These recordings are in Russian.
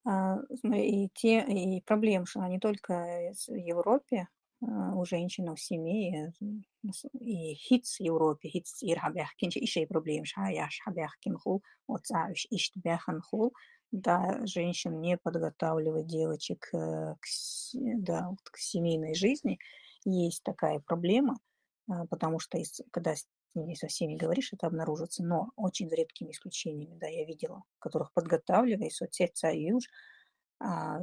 Смотри, и проблемы, что не только в Европе, у женщин в семье, и хитс в Европе, хитс ирхабяхкин, ишей проблем, шаяш хабяхкин хул, вот иштбяхан хул, да, женщин не подготавливать девочек да, вот к семейной жизни. Есть такая проблема, потому что когда с ними со всеми говоришь, это обнаружится, но очень за редкими исключениями, да, я видела, которых подготавливая, соцсети, а,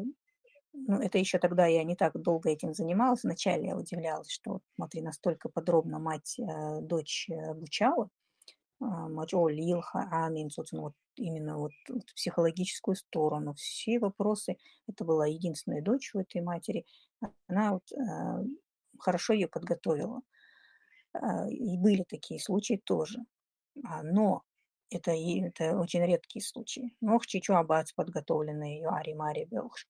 ну, это еще тогда я не так долго этим занималась. Вначале я удивлялась, что, вот смотри, настолько подробно мать, дочь, обучала. Маджо Лилха, Амин, собственно, вот именно вот психологическую сторону. Все вопросы. Это была единственная дочь у этой матери. Она вот, хорошо ее подготовила. И были такие случаи тоже. Но это очень редкие случаи. Мох чичу абац подготовленный юари мари белш.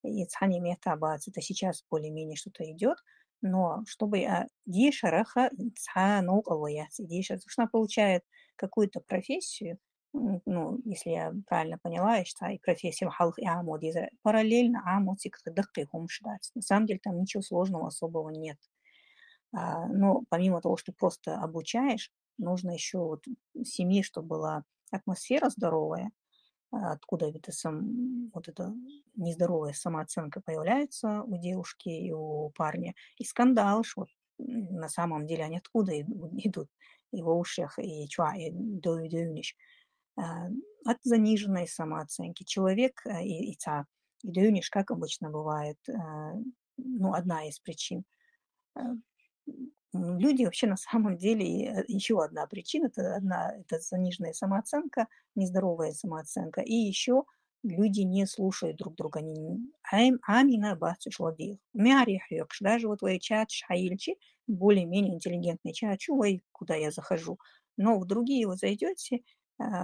И цхани мета абац. Это сейчас более-менее что-то идет. Но чтобы диша раха цха науковая. Диша, потому что она получает какую-то профессию, ну, если я правильно поняла, что и профессия халх и амод, параллельно амод и дакы хумшдац. На самом деле там ничего сложного особого нет. Но помимо того, что ты просто обучаешь, нужно еще вот в семье, чтобы была атмосфера здоровая, откуда вот эта нездоровая самооценка появляется у девушки и у парня, и скандал, что вот, на самом деле они откуда идут, и в ушах, и чуа, и дövdüğünüş. А, От заниженной самооценки. Человек и дövdüğünüş, как обычно бывает, ну, одна из причин. Э, Люди вообще на самом деле, еще одна причина, это заниженная самооценка, нездоровая самооценка. И еще люди не слушают друг друга. Они амина бацу шлабих. Мярих ёкш. Даже вот твой чат шаильчи, более-менее интеллигентный чат, чувай, куда я захожу. Но в другие вы зайдете,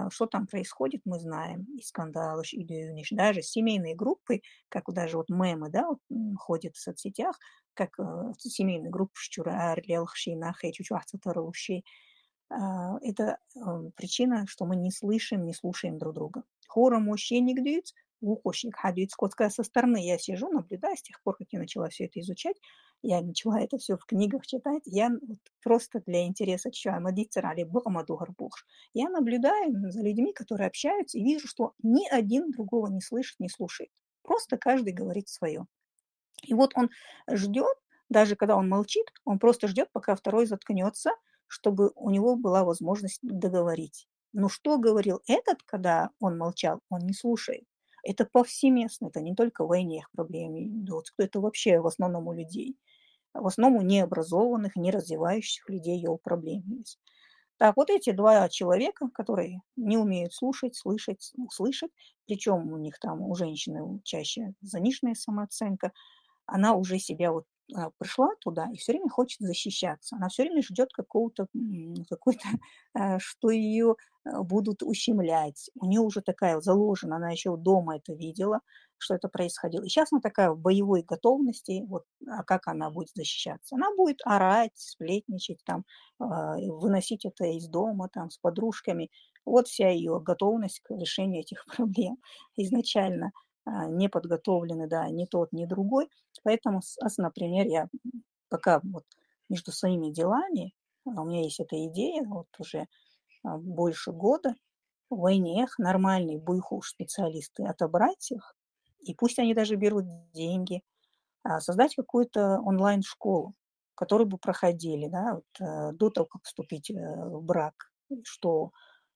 что там происходит, мы знаем. И скандалы, и дюниш. Даже семейные группы, как вот даже вот мемы, да, вот, ходят в соцсетях, как, семейная группа шчура арлелхши нахай чучуахцатаруши. Это, причина, что мы не слышим, не слушаем друг друга. Хора мощенник дюц, ухощник хадюц. Котская со стороны я сижу, наблюдаю с тех пор, как я начала все это изучать. Я начала это все в книгах читать. Я вот просто для интереса чаю мадицерали богомаду гарбух. Я наблюдаю за людьми, которые общаются, и вижу, что ни один другого не слышит, не слушает. Просто каждый говорит свое. И вот он ждет, даже когда он молчит, он просто ждет, пока второй заткнется, чтобы у него была возможность договорить. Но что говорил этот, когда он молчал, он не слушает. Это повсеместно, это не только в войне их проблемы идут, это вообще в основном у людей. В основном у необразованных, не развивающих людей его проблемы есть. Так, вот эти два человека, которые не умеют слушать, слышать, услышать, причем у них там, у женщины чаще заниженная самооценка, она уже себя вот, пришла туда и все время хочет защищаться. Она все время ждет какого-то, какой-то, что ее будут ущемлять. У нее уже такая вот заложена, она еще дома это видела, что это происходило. И сейчас она такая в боевой готовности. Вот, как она будет защищаться? Она будет орать, сплетничать, там, выносить это из дома, там, с подружками. Вот вся ее готовность к решению этих проблем. Изначально не подготовлены, да, ни тот, ни другой. Поэтому, например, я пока вот между своими делами, у меня есть эта идея, вот уже больше года, в войнах нормальные буйхуш-специалисты отобрать их, и пусть они даже берут деньги, создать какую-то онлайн-школу, которую бы проходили, да, вот, до того, как вступить в брак, что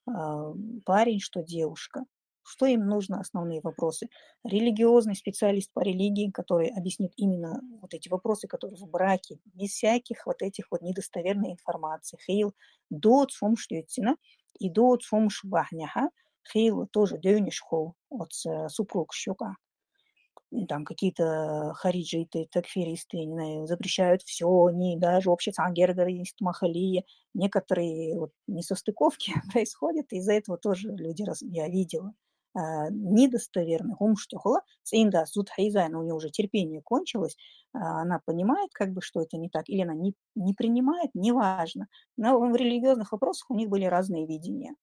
парень, что девушка. Что им нужно, основные вопросы. Религиозный специалист по религии, который объяснит именно вот эти вопросы, которые в браке, без всяких вот этих вот недостоверной информации. Хейл до цумштюцина и до цумшбахняха. Хейл тоже дёнишхол от супруг щука. Там какие-то хариджиты, такфиристы, я не знаю, запрещают все, они даже общий есть махалия. Некоторые вот несостыковки происходят, и из-за этого тоже люди, я видела, недостоверных. Умштюхла, цинда, зудхайзайна, у нее уже терпение кончилось, она понимает, как бы, что это не так, или она не принимает, неважно. Но в религиозных вопросах у них были разные видения.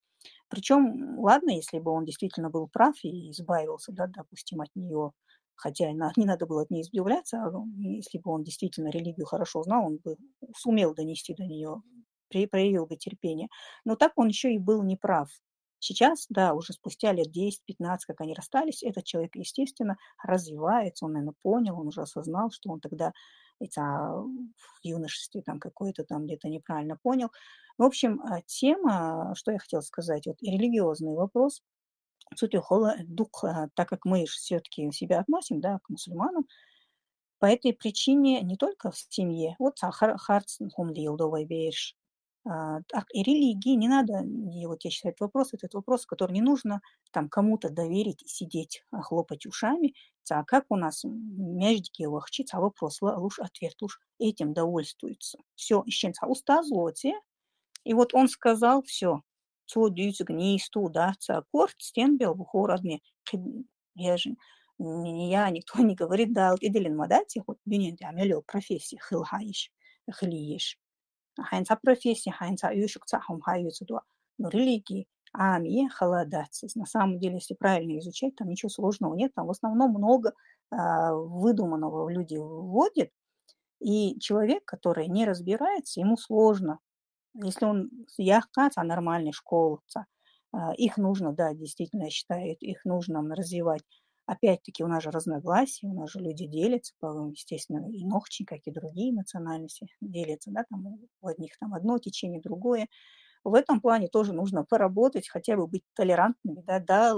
Причем, ладно, если бы он действительно был прав и избавился, да, допустим, от нее, хотя не надо было от нее избавляться, если бы он действительно религию хорошо знал, он бы сумел донести до нее, проявил бы терпение. Но так он еще и был неправ. Сейчас, да, уже спустя лет 10-15, как они расстались, этот человек, естественно, развивается, он, наверное, понял, он уже осознал, что он тогда в юношестве там какой-то там где-то неправильно понял. В общем, тема, что я хотела сказать, вот и религиозный вопрос, суть хола дух, так как мы все-таки себя относим, да, к мусульманам, по этой причине не только в семье, вот харц хумлил бейш, так и религии не надо, и вот я считаю, этот вопрос, который не нужно там кому-то доверить и сидеть, хлопать ушами, как у нас междики вахчица, вопрос, луж ответ, луж этим довольствуется. Все, ищенца устазлоте, и вот он сказал все, цо дюйцуг не удаться, аккорд, стен бел бухорадме, я же не я, никто не говорит, да, иделин мадати, вот бюнен амелio профессии хилхаиш, хилиеш. Хайнца профессии, хайнца юшек цахом хайюцу дуа. Но религии, ами, халадацис. На самом деле, если правильно изучать, там ничего сложного нет, там в основном много выдуманного люди вводят, и человек, который не разбирается, ему сложно. Если он яхкаца нормальной школы, их нужно, да, действительно, я считаю, их нужно развивать. Опять-таки, у нас же разногласия, у нас же люди делятся, естественно, и нохчи, как и другие национальности делятся, да, там у одних там одно течение, другое. В этом плане тоже нужно поработать, хотя бы быть толерантными, да,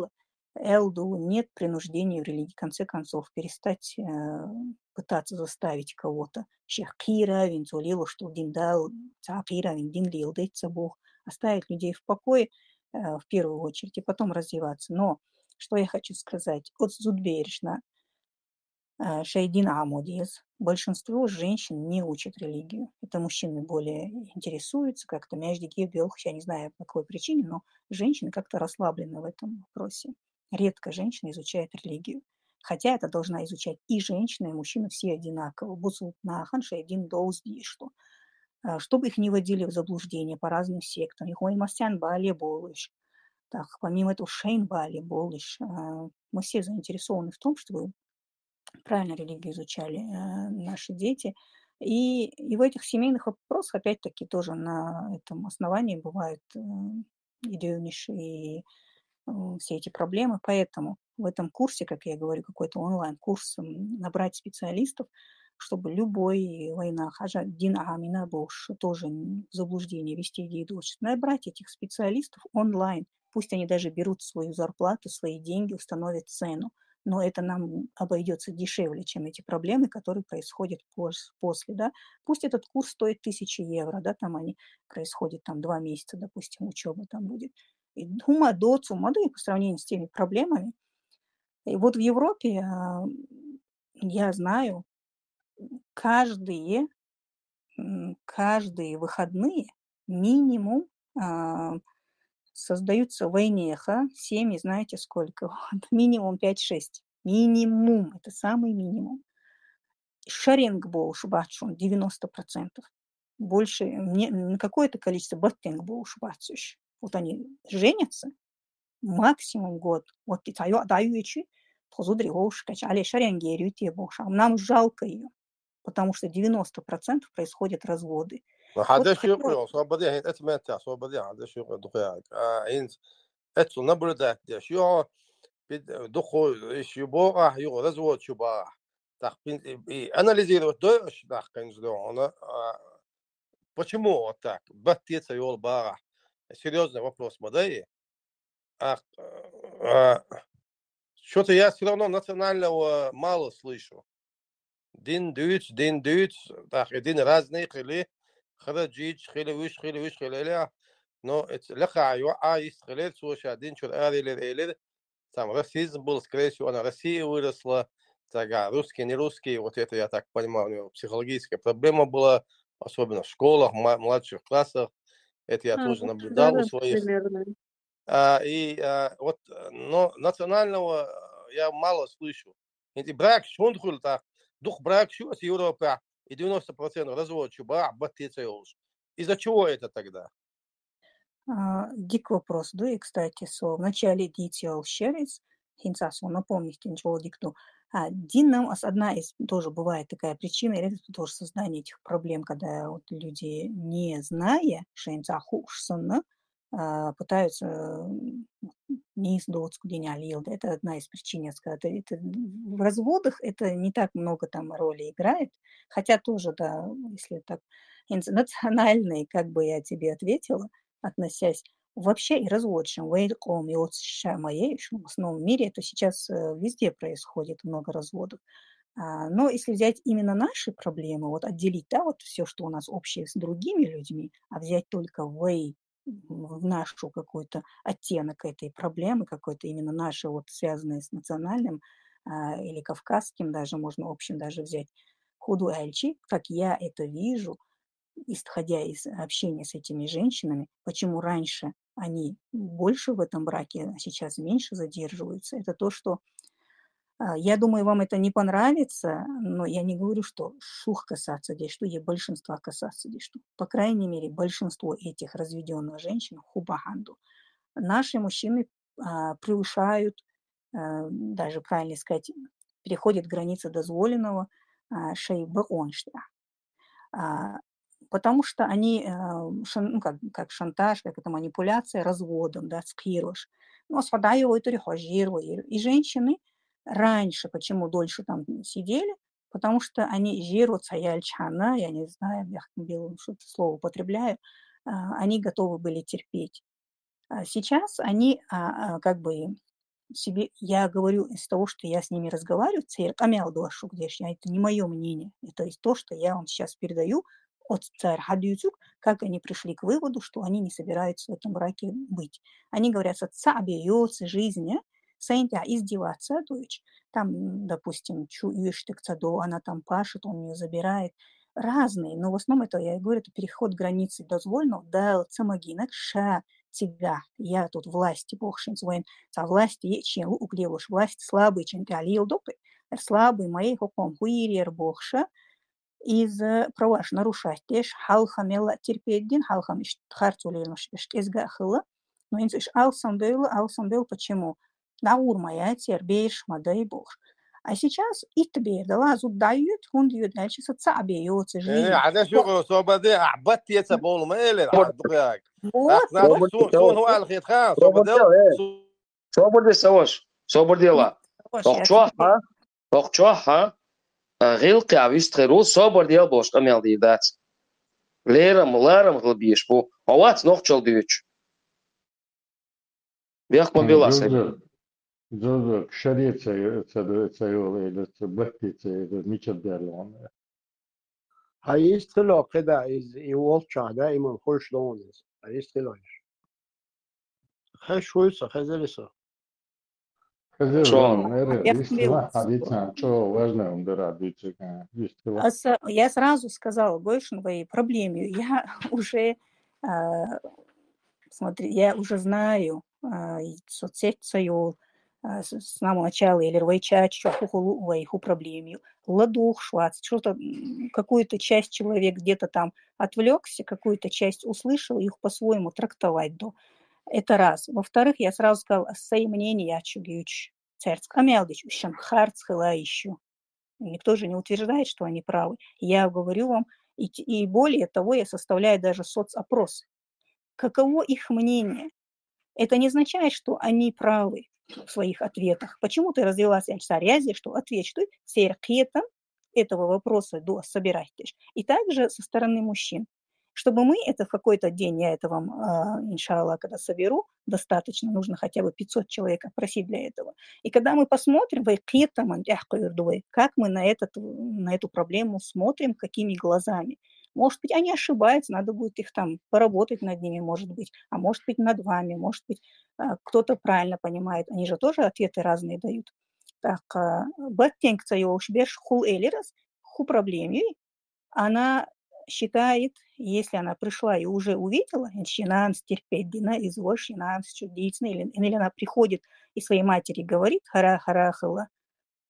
элду, нет принуждения в религии, в конце концов, перестать пытаться заставить кого-то. Шех Кира, Винцулилу, что Дин дал, Цакира, Дин лил, Бог, оставить людей в покое в первую очередь, и потом развиваться. Но что я хочу сказать, от Зудбережна, Шейдин Амудиз. Большинство женщин не учат религию. Это мужчины более интересуются как-то. Мяждики, я не знаю по какой причине, но женщины как-то расслаблены в этом вопросе. Редко женщина изучает религию. Хотя это должна изучать и женщина, и мужчина все одинаково. Бусут нахан шейдин доузди, что чтобы их не вводили в заблуждение по разным сектам. Их мастян бали болыш. Так, помимо этого шейн бали болыш. Мы все заинтересованы в том, чтобы правильно религию изучали наши дети. И в этих семейных вопросах, опять-таки, тоже на этом основании бывают идеюниши и все эти проблемы. Поэтому в этом курсе, как я говорю, какой-то онлайн-курс, набрать специалистов, чтобы любой война, хажа дин амина бош, тоже в заблуждение вести идеи дочь, набрать этих специалистов онлайн. Пусть они даже берут свою зарплату, свои деньги, установят цену, но это нам обойдется дешевле, чем эти проблемы, которые происходят после, да. Пусть этот курс стоит 1000 евро, да, там они происходят там 2 месяца, допустим, учеба там будет. И дума, доцу, моды по сравнению с теми проблемами. И вот в Европе, я знаю, каждые, каждые выходные минимум а, создаются войнеха, семьи, знаете сколько? Вот, минимум 5-6. Минимум, это самый минимум. Шарингбоу шубачун 90%. Больше, какое-то количество баттингбоу шубацуш. Вот они женятся, максимум год. Вот и даю ичи, тхозудриошкач, але шарингерю те боша. Нам жалко ее, потому что 90% происходят разводы. Вот هذا شيء хотела... يقول صوب بدي هين أتمنى صوب بدي هذا شيء يقول دخيا هين أتسو نبرة ده شيء بد دخو إيش يبوع يقول رزوت شباع تخبين أنا اللي زي ده إيش تخبين زلوا أنا почему вот так баттица يقول باع серьезный вопрос модей что-то я все равно национального мало слышу дин дюйц так дин разные хили خرجيج خيل وش خيل لا no لقى عايز خلال سو شادين شو الآلي للإلى сам расизм был, скорее всего, она Россия выросла, тага, русский, не русский, вот это я так понимаю, у него психологическая проблема была, особенно в школах, младших классах, это я тоже наблюдал у Да, своих. примерно. Вот, но национального я мало слышу. Эти брак, шундхул, так, дух брак, шу, с Европа, и 90% развод, чуба, батица. Из-за чего это тогда? Дик вопрос, да, и, кстати, в начале дитя шерец, хинцасу напомнить, ничего дикту. Динам одна из тоже бывает такая причина, или это тоже создание этих проблем, когда вот люди, не зная, шейнцаху ушсана, пытаются не издоц куденя лилда. Это одна из причин, я сказала. В разводах это не так много там роли играет, хотя тоже, да, если так национальные, как бы я тебе ответила, относясь вообще и разводчим, вейком и от моей, в основном мире это сейчас везде происходит, много разводов. Но если взять именно наши проблемы, вот отделить, да, вот все, что у нас общее с другими людьми, а взять только в нашу какой-то оттенок этой проблемы, какой-то именно наши, вот связанные с национальным или кавказским, даже можно общем даже взять худу альчи, как я это вижу, исходя из общения с этими женщинами, почему раньше они больше в этом браке, а сейчас меньше задерживаются, это то, что я думаю, вам это не понравится, но я не говорю, что шух касаться здесь, что есть большинство касаться здесь, что, по крайней мере, большинство этих разведенных женщин хубаханду. Наши мужчины превышают, даже правильно сказать, переходят границы дозволенного шейба оншта. Потому что они, ну, как шантаж, как это манипуляция разводом, да, скирош. Но свадаю и женщины раньше, почему дольше там сидели, потому что они жиру цаяльчана, я не знаю, я что-то слово употребляю, они готовы были терпеть. Сейчас они как бы себе, я говорю из того, что я с ними разговариваю, это не мое мнение, это из того, что я вам сейчас передаю от царь Хадюцюк, как они пришли к выводу, что они не собираются в этом браке быть. Они говорят, отца бьется жизнь, Сейнтя издеваться, дочь. Там, допустим, она там пашет, он ее забирает. Разные, но в основном это, я говорю, это переход границы дозвольного, да, самогинок, тебя, я тут власти, богшин своим, за власти, чем углевуш, власть слабый, чем калил допы, слабый моей хоком, хуирер богша, из праваш нарушать, теш халхамела терпедин, халхам харцулин, штезга хыла, но инциш алсам был, почему? Наур моя тербеешь, мадай богш. А сейчас и тебе дала зуб дают, он дает дальше соца бьется жизнь. عدا شو صوبدي عبت يتسبون ما إلى عضقك Вот, أخذ سون هو على الخيط خان صوبدل صوبدي سواش صوبدي لا توقعها غيلقي عويست خيرو صوبدي باش أميال دي ذات لارم غلبيش بو هوات نوخشل ديوش بيخ من بيلاس Jozo kšarica ili batice ili ničeg derlon. هيستلو كده يوضع دائما خش لونس هيستلوش خش ويسا خزلسا Я сразу сказала Гойшиновой проблеме. Я уже, смотри, я уже знаю соцсеть Союл с самого начала, или рвайчать, что их проблеме. Ладух, швац, что-то, какую-то часть человек где-то там отвлекся, какую-то часть услышал, их по-своему трактовать до. Это раз. Во-вторых, я сразу сказала, свои мнения я чугюч. Церцк амелдич, ущем харц хыла ищу. Никто же не утверждает, что они правы. Я говорю вам, и более того, я составляю даже соцопрос. Каково их мнение? Это не означает, что они правы в своих ответах. Почему ты развелась, Альсарязи, что ответь, что серкетом этого вопроса до собирайтесь. И также со стороны мужчин. Чтобы мы это в какой-то день, я это вам, иншаллах, когда соберу, достаточно, нужно хотя бы 500 человек опросить для этого. И когда мы посмотрим, как мы на эту проблему смотрим, какими глазами. Может быть, они ошибаются, надо будет их там поработать над ними, может быть, а может быть, над вами, может быть, кто-то правильно понимает. Они же тоже ответы разные дают. Так, баттенкца йоушбеш хул элирас, ху проблеме, она считает, если она пришла и уже увидела, щенанс терпеть, дина изволь, щенанс чудиться, или она приходит и своей матери говорит, хара-харахала.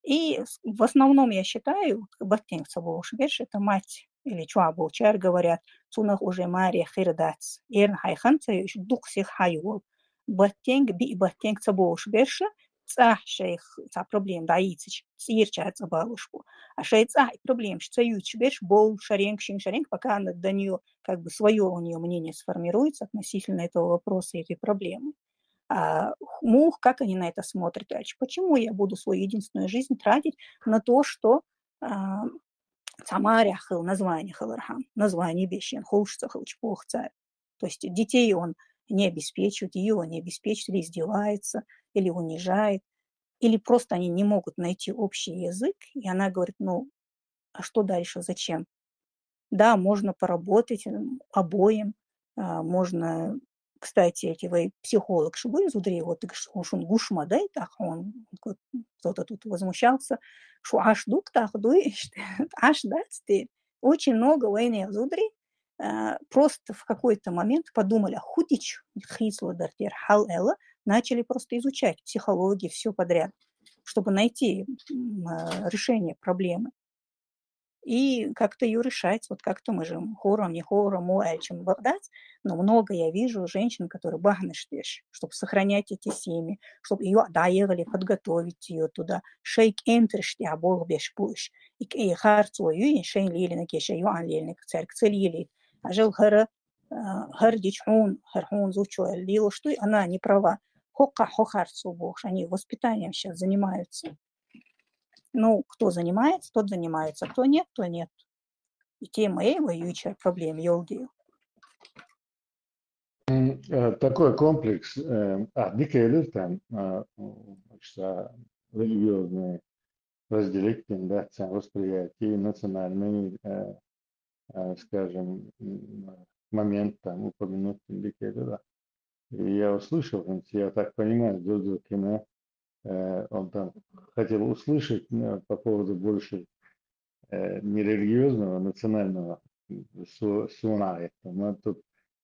И в основном я считаю, баттенкца йоушбеш, это мать или чуабучар говорят, цунах уже мария хирдац, эрн хайханца еще дух всех хайвол. Баттенг би баттенг цабош берша, цах шейх ца проблем даицич, цирча цабалушку. А шейх цах проблем, что ючь берш бол шаренг шин шаренг, пока она до нее как бы свое у нее мнение сформируется относительно этого вопроса и этой проблемы. А мух, как они на это смотрят? Почему я буду свою единственную жизнь тратить на то, что Самаря хыл, название хылархам, название бещен, холшца хылчпохца. То есть детей он не обеспечивает, ее он не обеспечивает, или издевается, или унижает, или просто они не могут найти общий язык, и она говорит, ну, а что дальше, зачем? Да, можно поработать обоим, можно, кстати, эти вы психолог шубы зудри, вот он гушма, да, и так он кто-то тут возмущался, что аж дук так дуешь, аж да, очень много войны зудри, просто в какой-то момент подумали, худич, хисло дартер хал элла, начали просто изучать психологию, все подряд, чтобы найти решение проблемы. И как-то ее решать, вот как-то мы же хором, не хором, чем багдать, но много я вижу женщин, которые бахныштеш, чтобы сохранять эти семьи, чтобы ее доехали, подготовить ее туда, шейк энтершти, а бог беш пуш, и харцую, и шейн лилинок, и шейю ан лилинок, церк целили, а жил хара дичхун, хархун зучу, лило, что она не права, хока хохарцу бог, они воспитанием сейчас занимаются. Ну, кто занимается, тот занимается, кто нет, то нет. И тема воюющая проблем, елги. Такой комплекс, дикие там, религиозные разделители, да, восприятие, национальный, скажем, момент там упомянут дикие, да. И я услышал, я так понимаю, Додо Кино, он там хотел услышать по поводу больше нерелигиозного, национального суна. Но тут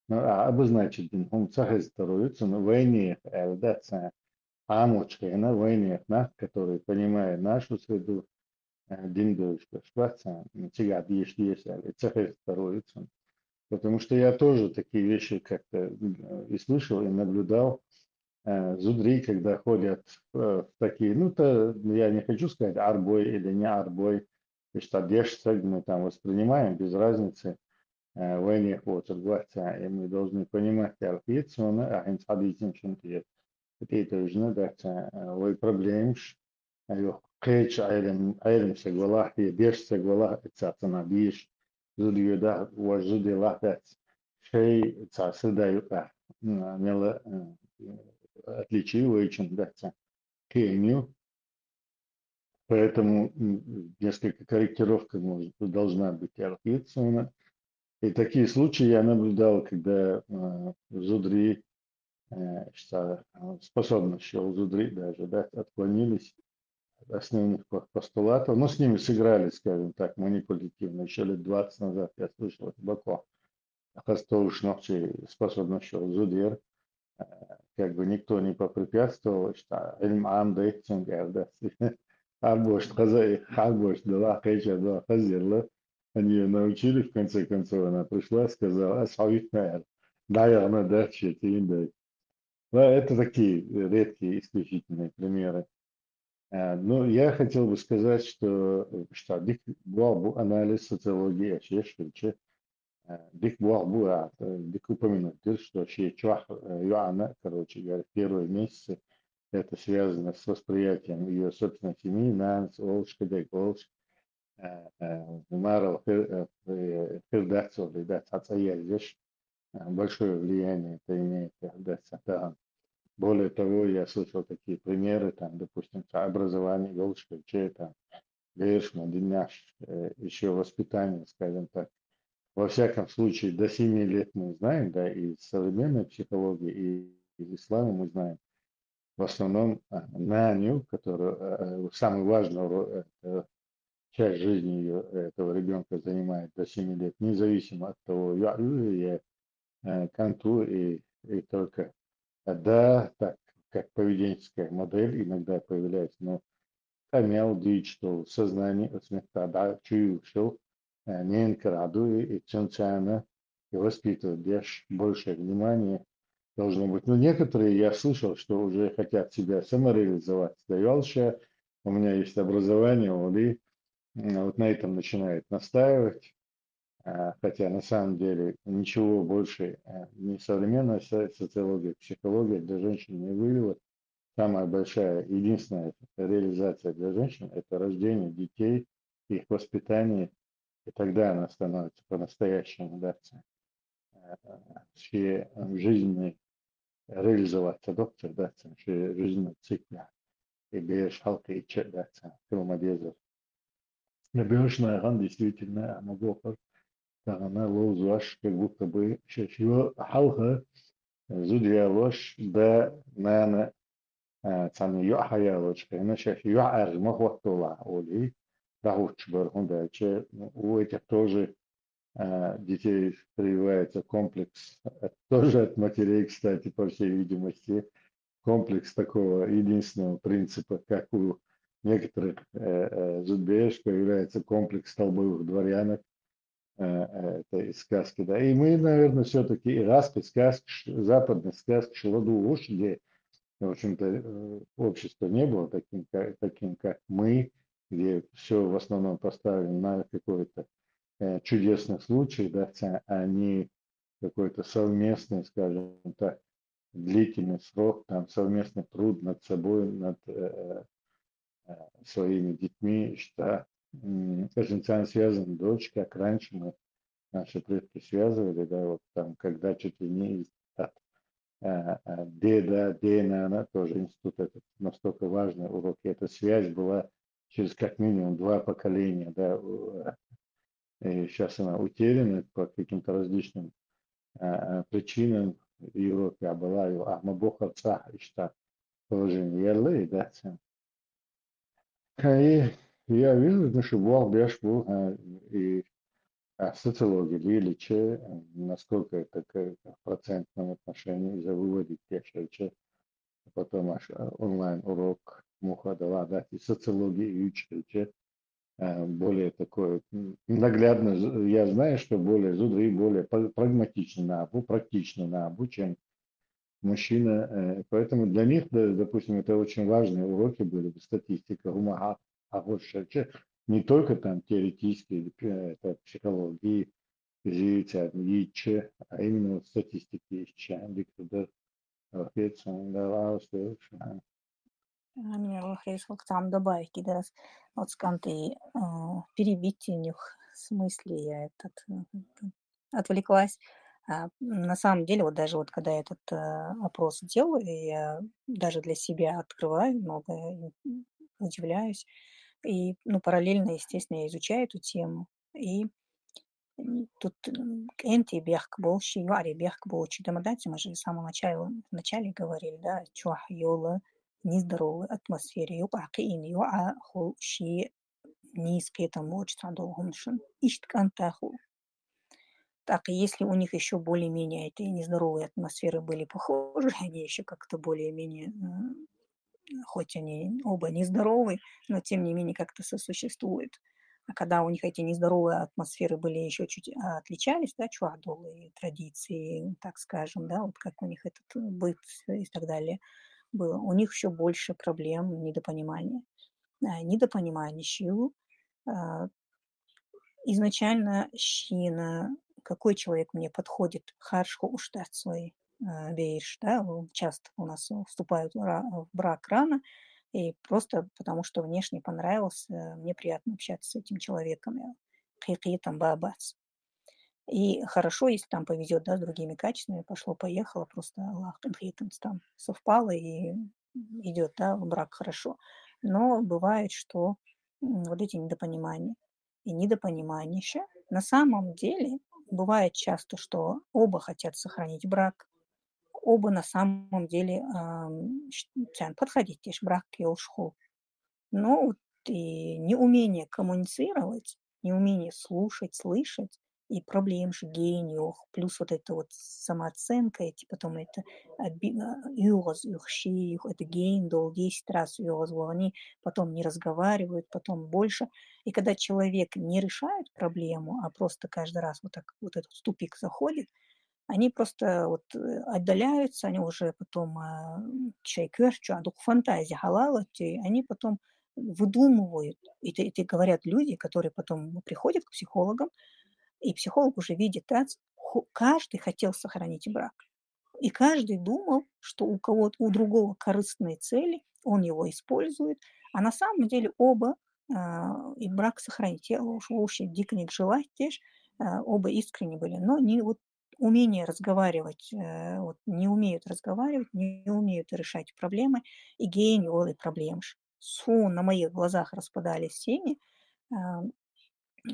обозначить, он строится на войне, да, амочка, на войне, который понимает нашу среду, диндовскую, шваца, тебя есть, строится. Потому что я тоже такие вещи как-то и слышал, и наблюдал. Зудри, когда ходят в такие, ну, то я не хочу сказать арбой или не арбой, и что одежда мы там воспринимаем без разницы, войне хочет и мы должны понимать, а им садитим шунтиет. Это уже, да, вы проблемш, кэч айлем сегвала, и беш сегвала, цацана биш, зудри да, вожуди лахат, шей цасыдаю, мела отличивающим, да, кению, поэтому несколько корректировка должна быть архитектура. И такие случаи я наблюдал, когда зудри, способности у зудри даже, да, отклонились от основных постулатов, но с ними сыграли, скажем так, манипулятивно. Еще лет 20 назад я слышал это Бако. Хастовушновчи способности у зудир, как бы никто не попрепятствовал, что илм ам дейтинг, да, арбош хазай, арбош дала, хейча дала, хазирла. Они ее научили, в конце концов, она пришла, сказала, асхавит мэр, да, я на даче, тиндай. Да, это такие редкие, исключительные примеры. Ну, я хотел бы сказать, что дик был анализ социологии, дик был, дик упомянуть, что чуах Юана, короче говоря, первые месяцы, это связано с восприятием ее собственной семьи, Нанс, Олш, Кадек, Олш, Марал, Хирдацов, здесь большое влияние это имеет, да. Более того, я слышал такие примеры, там, допустим, образование, Голчка, там, Гейшма, Диняш, еще воспитание, скажем так. Во всяком случае, до 7 лет мы знаем, да, и из современной психологии, и из ислама мы знаем, в основном наню, которую самую важную часть жизни ее, этого ребенка занимает до 7 лет, независимо от того, я канту и только да, так как поведенческая модель иногда появляется, но камел дичь, что сознание, да, чую, что не инкрадует и ценциана, и воспитывать больше внимания должно быть. Но некоторые, я слышал, что уже хотят себя самореализовать. Дальше у меня есть образование, вот на этом начинает настаивать. Хотя на самом деле ничего больше ни современная социология, психология для женщин не вывела. Самая большая, единственная реализация для женщин – это рождение детей, их воспитание, и тогда она становится по-настоящему, да, все жизненные реализоваться доктор, да, все жизненные циклы, и берешь халка и чек, да, киломодезов. Наберешь на ран действительно, могу она лозуаш, как будто бы еще халха, зудьялош, да, наверное, там юахаялочка, иначе юар махватула, оли, рахуч бархунда, у этих тоже детей прививается комплекс, тоже от матерей, кстати, по всей видимости, комплекс такого единственного принципа, как у некоторых зудбееш появляется комплекс столбовых дворянок, это из сказки, да. И мы, наверное, все-таки иракской сказки, западной сказки Шладу уж, где, в общем-то, общество не было таким, как мы, где все в основном поставлено на какой-то чудесный случай, да, а не какой-то совместный, скажем так, длительный срок, там, совместный труд над собой, над своими детьми, что женщина связана, дочь, как раньше мы наши предки связывали, да, вот там, когда чуть ли не от деда, Дена, тоже институт этот настолько важный урок, и эта связь была через как минимум 2 поколения, да, и сейчас она утеряна по каким-то различным причинам в Европе, а была и Ахмабоха отца, и что положение Ялы, да, и я вижу, ну, что Бог беш был, и социология личи, насколько это в процентном отношении за выводить те, потом аж онлайн урок муха дала, да, и социологии и учитель, более такое наглядно, я знаю, что более зудрый, более практичный на абу, чем мужчина, поэтому для них, допустим, это очень важные уроки были бы статистика, умага, а вот не только там теоретические, это психологии, физика, Ницше, а именно вот статистики еще, ликвидер, Мне хотел там добавить раз вот сканты перебить них, в смысле я отвлеклась. На самом деле, вот даже вот когда я этот опрос делаю, я даже для себя открываю много, удивляюсь. И, ну, параллельно, естественно, я изучаю эту тему. И тут энти бехк болщи, юари бехк болщи. Дамадати, мы же в самом начале говорили, да, чуах йола, нездоровой атмосфере, юка киин, юа хул щи низкие там лучше долгомшин. Ищет кантаху. Так, и если у них еще более-менее эти нездоровые атмосферы были похожи, они еще как-то более-менее, хоть они оба нездоровые, но тем не менее как-то сосуществуют. А когда у них эти нездоровые атмосферы были еще чуть отличались, да, чуадолы и традиции, так скажем, да, вот как у них этот быт и так далее было, у них еще больше проблем недопонимания. Недопонимание щил, изначально щина, какой человек мне подходит, харшху уштат свой бейш, да, часто у нас вступают в брак рано, и просто потому что внешне понравился, мне приятно общаться с этим человеком. Там бабац. И хорошо, если там повезет, да, с другими качествами, пошло-поехало, просто Аллах там совпало и идет, да, в брак хорошо. Но бывает, что вот эти недопонимания и недопонимание еще. На самом деле бывает часто, что оба хотят сохранить брак, оба на самом деле подходить брак келшху. Но вот и неумение коммуницировать, неумение слушать, слышать, и проблем же гениев, плюс вот эта вот самооценка, и потом это это ген дол 10 раз они потом не разговаривают, потом больше. И когда человек не решает проблему, а просто каждый раз вот так вот этот тупик заходит, они просто вот отдаляются, они уже потом фантазия халала, они потом выдумывают. Это говорят люди, которые потом приходят к психологам, и психолог уже видит, да, каждый хотел сохранить брак. И каждый думал, что у кого-то, у другого корыстные цели, он его использует, а на самом деле оба и брак сохранить. Я вообще дико не желать, оба искренне были, но не вот умение разговаривать, вот не умеют разговаривать, не умеют решать проблемы, и гений олы проблем. На моих глазах распадались семьи,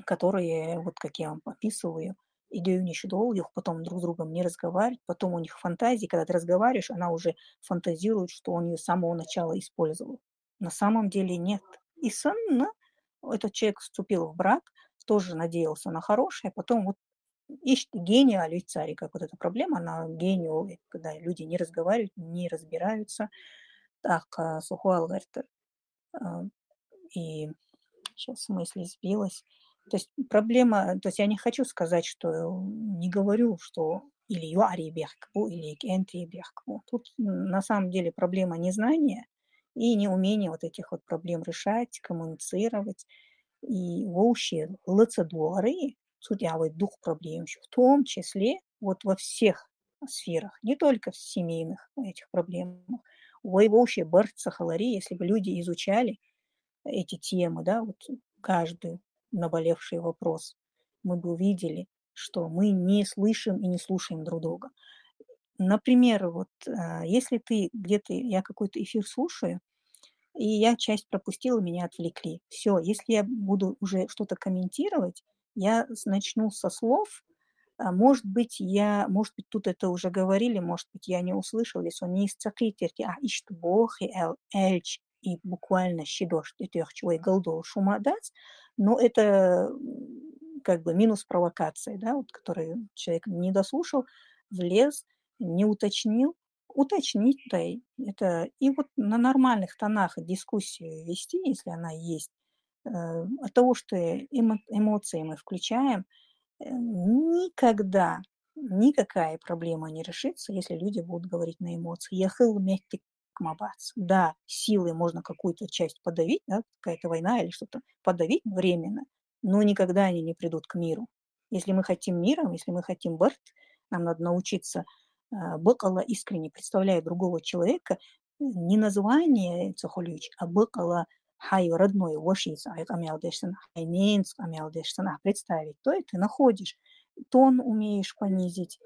которые, вот как я вам описываю, идею не долгих, потом друг с другом не разговаривать, потом у них фантазии, когда ты разговариваешь, она уже фантазирует, что он ее с самого начала использовал. На самом деле нет. И этот человек вступил в брак, тоже надеялся на хорошее, а потом вот ищет гения лицари, как вот эта проблема, она гению, когда люди не разговаривают, не разбираются. Так, Сухуал говорит, и сейчас мысль сбилась. То есть проблема, то есть я не хочу сказать, что не говорю, что или юари бехкбу, или энтри бехкбу. Тут на самом деле проблема незнания и неумения вот этих вот проблем решать, коммуницировать. И вообще лыцедуары, судьявый дух проблем, в том числе вот во всех сферах, не только в семейных этих проблемах. Ой, вообще бărца халари, если бы люди изучали эти темы, да, вот каждый наболевший вопрос, мы бы увидели, что мы не слышим и не слушаем друг друга. Например, вот если ты где-то, я какой-то эфир слушаю, и я часть пропустила, меня отвлекли. Все, если я буду уже что-то комментировать, я начну со слов, может быть, тут это уже говорили, может быть, я не услышал, если он не из цакитерки, а ишт бог и эльч, и буквально щедош, человек голдол шумадать, но это как бы минус провокации, да, вот, который человек не дослушал, влез, не уточнил, уточнить, да, это и вот на нормальных тонах дискуссию вести, если она есть, от того, что эмоции мы включаем, никогда никакая проблема не решится, если люди будут говорить на эмоции. Яхыл мягкий мабац. Да, силой можно какую-то часть подавить, да, какая-то война или что-то подавить временно, но никогда они не придут к миру. Если мы хотим мира, если мы хотим бырт, нам надо научиться быкала искренне представляя другого человека, не название цехолюч, а быкала хай родной вошиц, а это амялдешсан, хайненск амялдешсан, представить, то и ты находишь, тон умеешь понизить,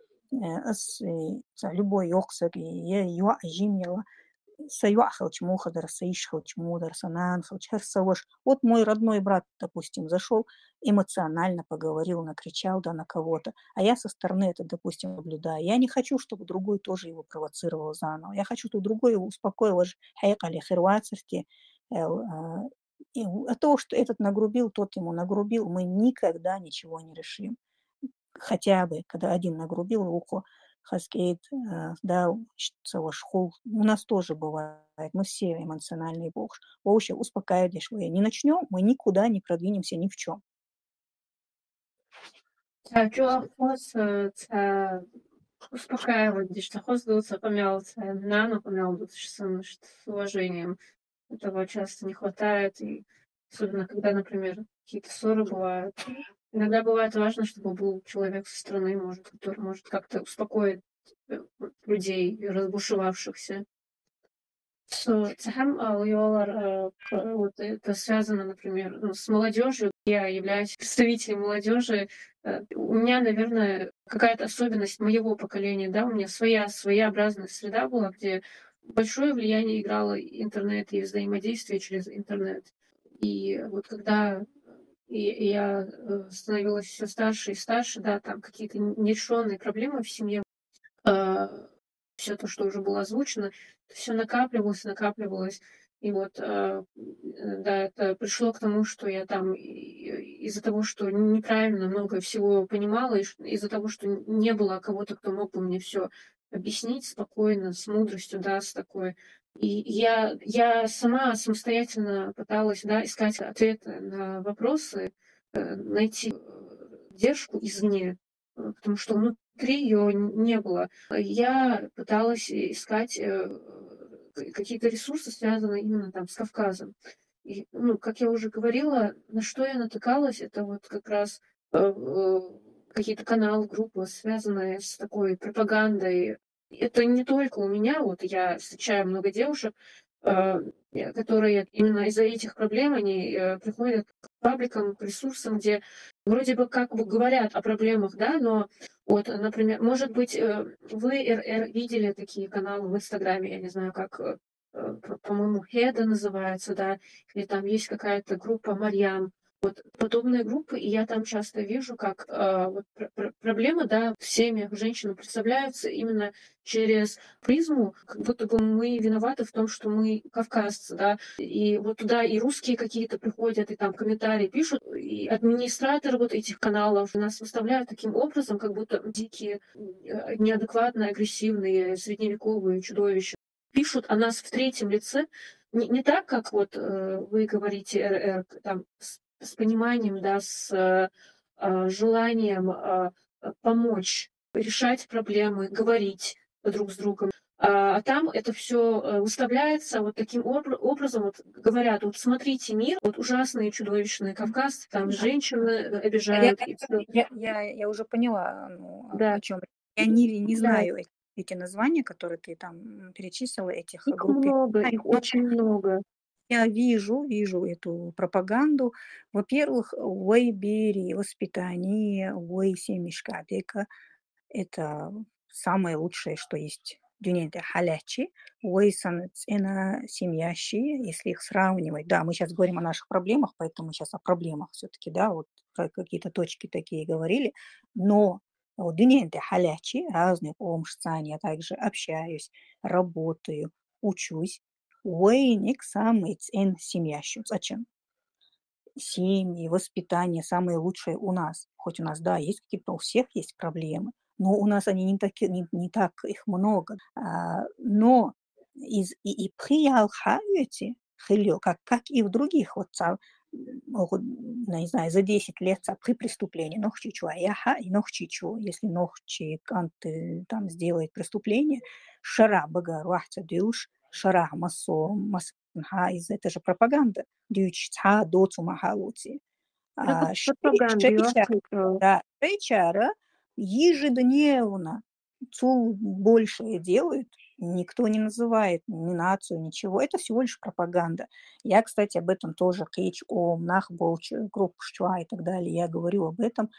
любой оксак, и я жимела, саюахал чему хадар, саишхал чему дар, сананхал, черсаваш. Вот мой родной брат, допустим, зашел, эмоционально поговорил, накричал, да, на кого-то, а я со стороны это, допустим, наблюдаю. Я не хочу, чтобы другой тоже его провоцировал заново. Я хочу, чтобы другой его успокоил, хайкали хервацерти, и от того, что этот нагрубил, тот ему нагрубил, мы никогда ничего не решим. Хотя бы, когда один нагрубил, ухо хаскейт, да, шхул. У нас тоже бывает, мы все эмоциональный бог. Вообще успокаиваешь, вы не начнем, мы никуда не продвинемся ни в чем. Успокаивать, что хоздуться, помялся, нано помялся с уважением. Этого часто не хватает, и особенно когда, например, какие-то ссоры бывают. Иногда бывает важно, чтобы был человек со стороны, который может как-то успокоить людей, разбушевавшихся. Вот это связано, например, с молодежью. Я являюсь представителем молодежи. У меня, наверное, какая-то особенность моего поколения, да, у меня своеобразная среда была, где большое влияние играло интернет и взаимодействие через интернет. И вот когда я становилась все старше и старше, да, там какие-то нерешенные проблемы в семье, все то, что уже было озвучено, все накапливалось. И вот, да, это пришло к тому, что я там из-за того, что неправильно много всего понимала, и из-за того, что не было кого-то, кто мог бы мне все объяснить спокойно, с мудростью, да, с такой. И я сама самостоятельно пыталась, да, искать ответы на вопросы, найти поддержку извне, потому что внутри ее не было. Я пыталась искать какие-то ресурсы, связанные именно там с Кавказом. И, ну, как я уже говорила, на что я натыкалась, это вот как раз какие-то каналы, группы, связанные с такой пропагандой. Это не только у меня, вот я встречаю много девушек, которые именно из-за этих проблем, они приходят к пабликам, к ресурсам, где вроде бы как бы говорят о проблемах, да, но вот, например, может быть, вы, РР, видели такие каналы в Инстаграме, я не знаю, как, по-моему, Хеда называется, да, или там есть какая-то группа Марьям. Вот подобные группы, и я там часто вижу, как вот проблемы, да, в семьях женщин представляются именно через призму, как будто бы мы виноваты в том, что мы кавказцы, да, и вот туда и русские какие-то приходят, и там комментарии пишут, и администраторы вот этих каналов нас выставляют таким образом, как будто дикие, неадекватные, агрессивные, средневековые чудовища. Пишут о нас в третьем лице, не так, как вот вы говорите, РР, там, с пониманием, да, с желанием помочь решать проблемы, говорить друг с другом. А там это все выставляется вот таким образом, вот говорят, вот смотрите мир, вот ужасные чудовищные кавказцы, там женщины Я, обижают и всё. я уже поняла, ну, Да, о чем. Я не да, знаю эти названия, которые ты там перечислила, этих их групп. Я не много, знаю, их но очень много. я вижу эту пропаганду. Во-первых, «Ой, бери воспитание, ой, семишкадека». Это самое лучшее, что есть в дюняде халячи. Ой, санацена семьящи, если их сравнивать. Да, мы сейчас говорим о наших проблемах, поэтому сейчас о проблемах все-таки, да, вот про какие-то точки такие говорили. Но в дюняде халячи, разные омшцани, я также общаюсь, работаю, учусь. Уэйник самый цен семьящим. Зачем? Семьи, воспитание самое лучшее у нас. Хоть у нас, да, есть какие-то, у всех есть проблемы, но у нас они не так их много. Но и приял хаете, как и в других, вот, могут, не знаю, за 10 лет при преступлении, нохчи чуаяха и нохчи чу, если нохчи канты там сделает преступление, шара бага руахца дюш, шара это же пропаганда. Дюч ца доцу махалути. Это пропаганда, я вас слышала. Да, шейчара ежедневно большее делают, никто не называет ни нацию, ничего. Это всего лишь пропаганда. Я, кстати, об этом тоже кейч о нахболч, группу Шчуа и так далее. Я говорю об этом,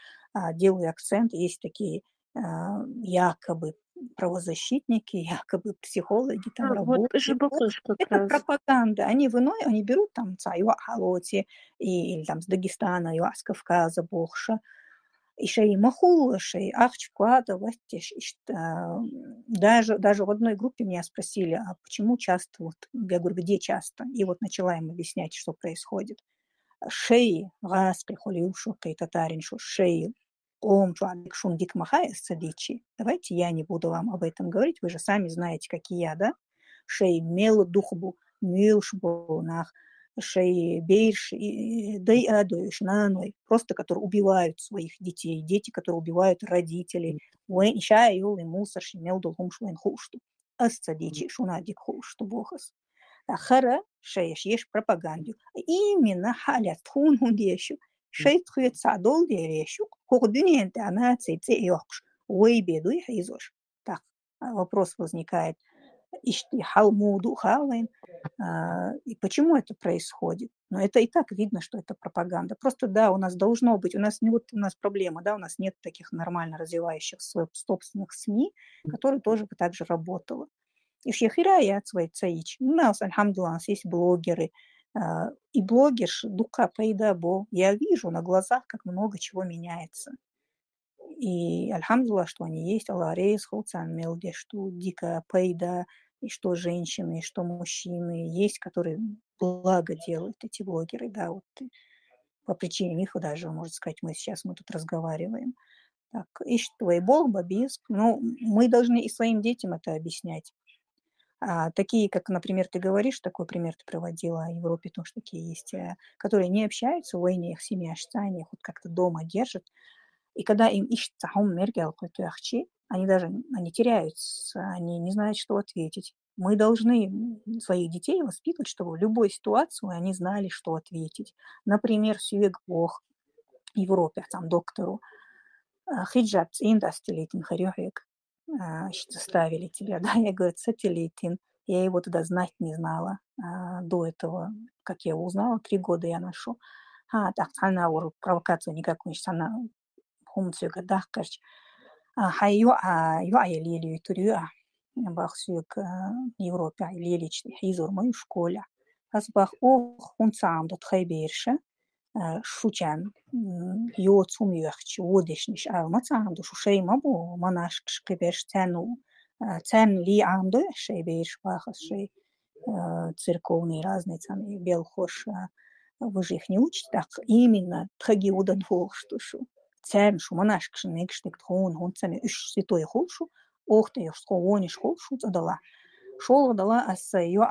делаю акцент. Есть такие якобы правозащитники, якобы психологи там Вот работают. Вот ЖБХ как это раз. пропаганда. Они они берут там цаю Халоти или там с Дагестана, или с Кавказа, Бохша, и шеи махула, шеи ахчквада, даже в одной группе меня спросили, а почему часто, вот, я говорю, где часто? И вот начала им объяснять, что происходит. Шеи, газ, прихолил, шуркой татарин, шеи, шундик махаес садичи. Давайте я не буду вам об этом говорить, вы же сами знаете, какие я, да? Шеи мело духбу, милшбу нах, шеи бейш, дай адуешь наной, просто которые убивают своих детей, дети, которые убивают родителей. Уэн шаю и мусор шимел долгум шуэн хушту. Асцадичи шунадик хушту бохас. Хара шееш еш пропаганду. Именно халят хун хундешу. Шейт хует садол дерешу. Кухдюнен она цейце йокш. Ой, беду и хизош. Так, вопрос возникает. Ишти халмуду халайн. И почему это происходит? Но это и так видно, что это пропаганда. Просто да, у нас должно быть, у нас проблема, да, у нас нет таких нормально развивающих своих собственных СМИ, которые тоже бы так же работало. И шехира я свой цаич. У нас, альхамдулилlah, у нас есть блогеры. И блогерш дука пейдабо. Я вижу на глазах, как много чего меняется. И альхамдулилlah, что они есть. Аллах рейс, хоуцан мелде, что дика пейда, и что женщины, и что мужчины есть, которые благо делают, эти блогеры, да, вот по причине них даже, можно сказать, мы тут разговариваем. Так, и что, и Бог, бабиск, ну, мы должны и своим детям это объяснять. Такие, как, например, ты говоришь, такой пример ты приводила, в Европе тоже такие есть, которые не общаются, в войне их семья, они их вот как-то дома держат, и когда им ищется меркел какой-то ахчи, они теряются, они не знают, что ответить. Мы должны своих детей воспитывать, чтобы в любой ситуации они знали, что ответить. Например, сюег Бог в Европе, там, доктору, хиджаб индастилитин харюхик, заставили тебя, да, я говорю, сателитин. Я его тогда знать не знала до этого, как я его узнала, 3 года я ношу. Так, она провокацию никакую, она хумцуга дахкач. Юая лилию турюа. Бахсюк Европе лиличный хизур мою в школе. Асбах ох хунцам дот хайберше. Шучан йоцум юахч водишниш алмацам до шушей мабу манаш кшкибеш цену цен ли амдо шейбеш бахас шей церковные разные там белхош вы же их не учите так именно тхаги удан что шу цен шу манаш кшникшник тхон цами үш святой хошу охты я школониш хошу задала школа дала асайо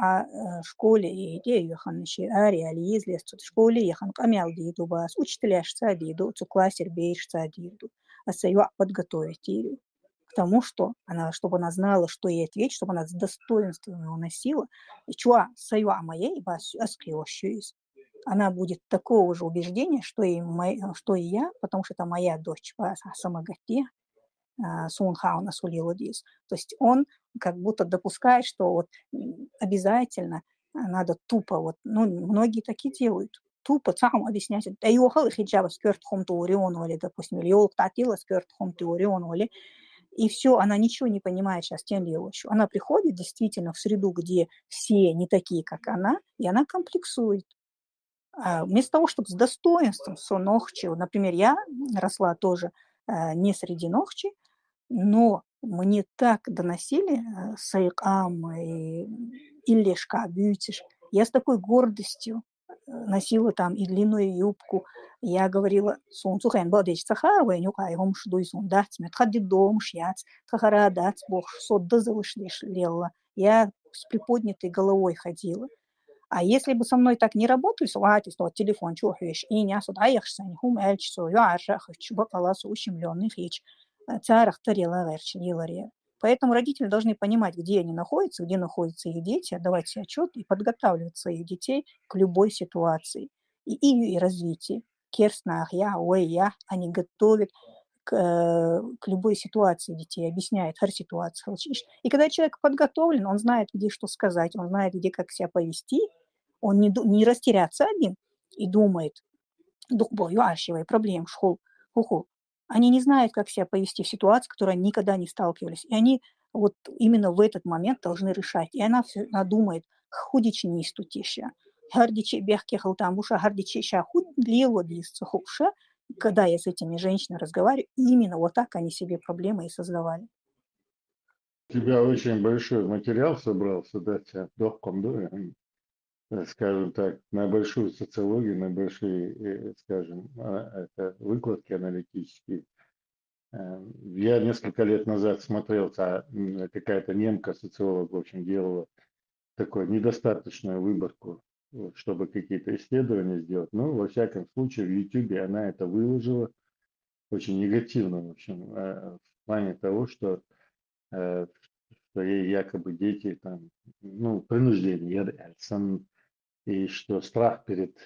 школе и идею ханши реали излезть в школе я хан камял диду бас учителяшца диду цу классер бейшца диду асайо подготовить ее к тому, что чтобы она знала, что ей ответить, чтобы она с достоинством его носила, и чуа сайо моей бас аскриошюис. Она будет такого же убеждения, что и я, потому что это моя дочь, самогати, Сунхауна Сулилодис. То есть он как будто допускает, что вот обязательно надо тупо, вот, ну, многие такие делают, тупо сам объяснять. Да и охал хиджаба скёрт хом туорион или, допустим, или ол татила скёрт хом туорион или, и все, она ничего не понимает сейчас тем левощу. Она приходит действительно в среду, где все не такие, как она, и она комплексует. Вместо того, чтобы с достоинством сонохчи, например, я росла тоже не среди нохчи, но мне так доносили сайкам и иллешка, бютиш. Я с такой гордостью носила там и длинную юбку. Я говорила, солнцу хэн бадеч цахар, вэню кайгом шдуй сундац, мет хади дом шьяц, цахара дац, бог содда завышлиш лела. Я с приподнятой головой ходила. А если бы со мной так не работали, то телефон чухаешь, и не осудаешься, не хум эльчсу, я аршах, чуба паласу ущемленный хич, царах тарила верчилария. Поэтому родители должны понимать, где они находятся, где находятся их дети, отдавать себе отчет и подготавливать своих детей к любой ситуации и развитию. Керснах, я, они готовят к любой ситуации детей, объясняет хар ситуацию. И когда человек подготовлен, он знает, где что сказать, он знает, где как себя повести, он не растеряться один и думает, проблем, школ, хуху. Они не знают, как себя повести в ситуации, в которой они никогда не сталкивались. И они вот именно в этот момент должны решать. И она думает, худичи не истутища. Гардичи бехки халтамуша, гардичи ша худ лило длисцухуша. Когда я с этими женщинами разговариваю, именно вот так они себе проблемы и создавали. У тебя очень большой материал собрался, да, тебя дохком, скажем так, на большую социологию, на большие, скажем, это выкладки аналитические. Я несколько лет назад смотрел, какая-то немка, социолог, в общем, делала такую недостаточную выборку, чтобы какие-то исследования сделать. Но, во всяком случае, в YouTube она это выложила очень негативно, в общем, в плане того, что ей якобы дети там, ну, принуждение, и что страх перед,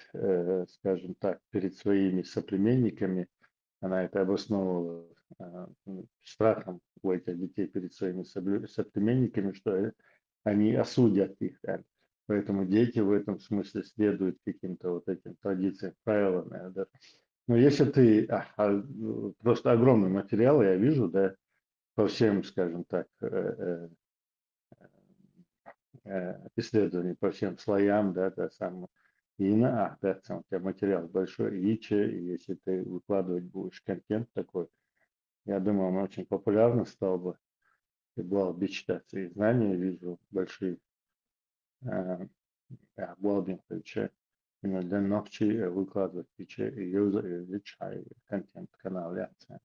скажем так, перед своими соплеменниками, она это обосновывала страхом у этих детей перед своими соплеменниками, что они осудят их. Поэтому дети в этом смысле следуют каким-то вот этим традициям, правилам. Да. Но если ты просто огромный материал, я вижу, да, по всем, скажем так, исследований, по всем слоям, да, сам да, сам у тебя материал большой, и если ты выкладывать будешь контент такой, я думаю, он очень популярным стал бы. Был бичтаться и знания вижу большие. Болдин фиче. Именно ночи выкладывать фиче и юзер и личай контент канал яца.